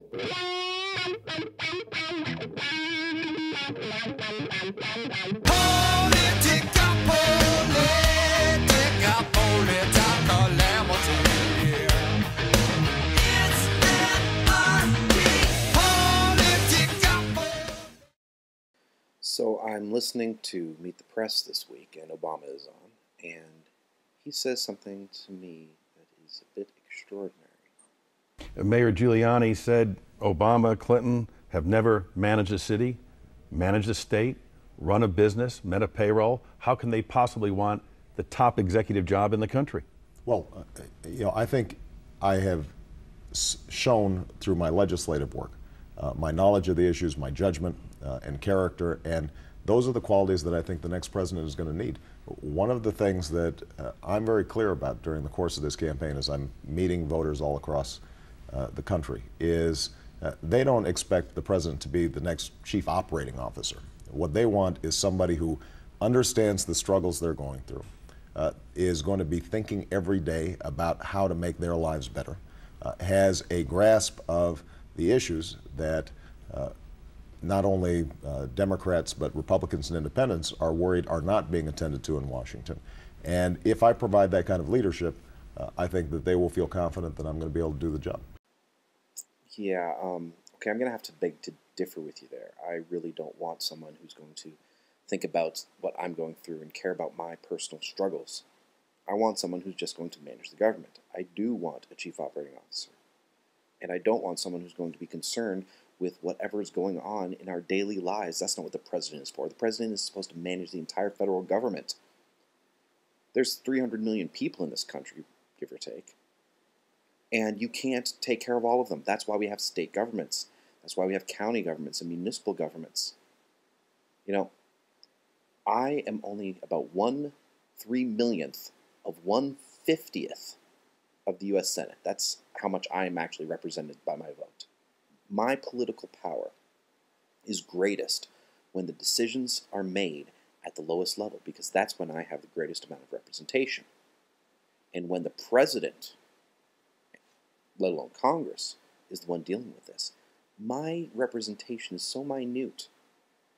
So I'm listening to Meet the Press this week, and Obama is on, and he says something to me that is a bit extraordinary. Mayor Giuliani said Obama, Clinton have never managed a city, managed a state, run a business, met a payroll. How can they possibly want the top executive job in the country? Well, I think I have shown through my legislative work, my knowledge of the issues, my judgment and character, and those are the qualities that I think the next president is going to need. One of the things that I'm very clear about during the course of this campaign as I'm meeting voters all across the country is they don't expect the president to be the next chief operating officer. What they want is somebody who understands the struggles they're going through, is going to be thinking every day about how to make their lives better, has a grasp of the issues that not only Democrats but Republicans and independents are worried are not being attended to in Washington. And if I provide that kind of leadership, I think that they will feel confident that I'm going to be able to do the job. Yeah, okay, I'm going to have to beg to differ with you there. I really don't want someone who's going to think about what I'm going through and care about my personal struggles. I want someone who's just going to manage the government. I do want a chief operating officer. And I don't want someone who's going to be concerned with whatever is going on in our daily lives. That's not what the president is for. The president is supposed to manage the entire federal government. There's 300 million people in this country, give or take. And you can't take care of all of them. That's why we have state governments. That's why we have county governments and municipal governments. You know, I am only about 1/3,000,000th of 1/50th of the U.S. Senate. That's how much I am actually represented by my vote. My political power is greatest when the decisions are made at the lowest level, because that's when I have the greatest amount of representation. And when the president, let alone Congress, is the one dealing with this, my representation is so minute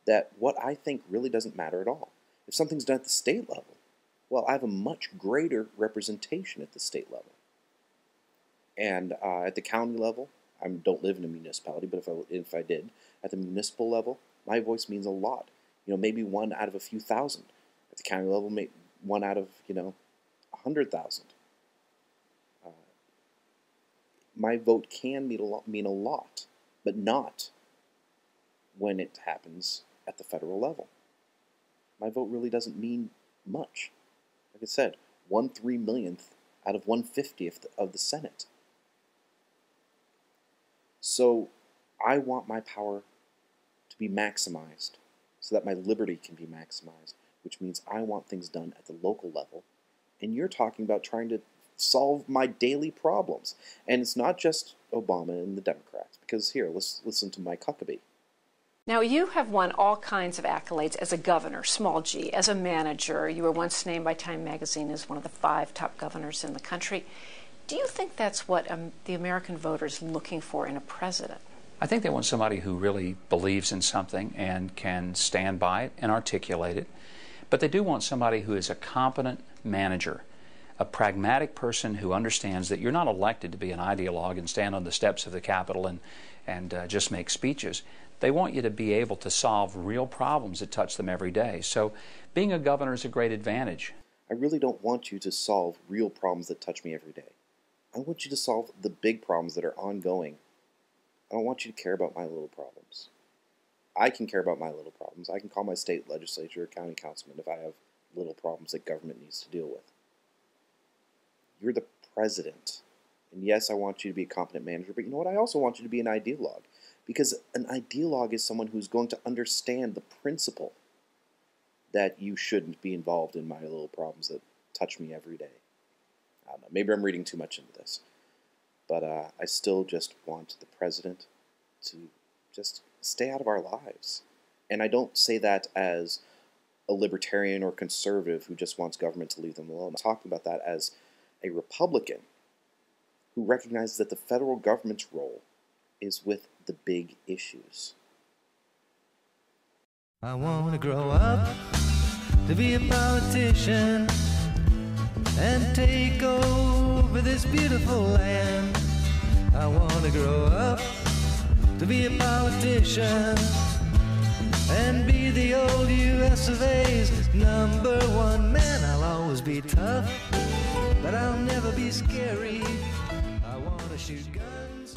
that what I think really doesn't matter at all. If something's done at the state level, well, I have a much greater representation at the state level. And at the county level, I don't live in a municipality, but if I did, at the municipal level, my voice means a lot. You know, maybe one out of a few thousand. At the county level, maybe one out of, 100,000. My vote can mean a lot, but not when it happens at the federal level. My vote really doesn't mean much. Like I said, 1/3,000,000th out of 1/50th of the Senate. So I want my power to be maximized so that my liberty can be maximized, which means I want things done at the local level. And you're talking about trying to solve my daily problems. And it's not just Obama and the Democrats, because here, let's listen to Mike Huckabee. Now, you have won all kinds of accolades as a governor, small g, as a manager. You were once named by Time magazine as one of the 5 top governors in the country. Do you think that's what the American voter is looking for in a president? I think they want somebody who really believes in something and can stand by it and articulate it. But they do want somebody who is a competent manager, a pragmatic person who understands that you're not elected to be an ideologue and stand on the steps of the Capitol and just make speeches. They want you to be able to solve real problems that touch them every day. So being a governor is a great advantage. I really don't want you to solve real problems that touch me every day. I want you to solve the big problems that are ongoing. I don't want you to care about my little problems. I can care about my little problems. I can call my state legislature or county councilman if I have little problems that government needs to deal with. You're the president. And yes, I want you to be a competent manager, but you know what? I also want you to be an ideologue. Because an ideologue is someone who's going to understand the principle that you shouldn't be involved in my little problems that touch me every day. I don't know, maybe I'm reading too much into this. But I still just want the president to just stay out of our lives. And I don't say that as a libertarian or conservative who just wants government to leave them alone. I'm talking about that as a Republican who recognizes that the federal government's role is with the big issues. I want to grow up to be a politician and take over this beautiful land. I want to grow up to be a politician and be the old US of A's #1 man. I'll always be tough, but I'll never be scary. I want to shoot guns.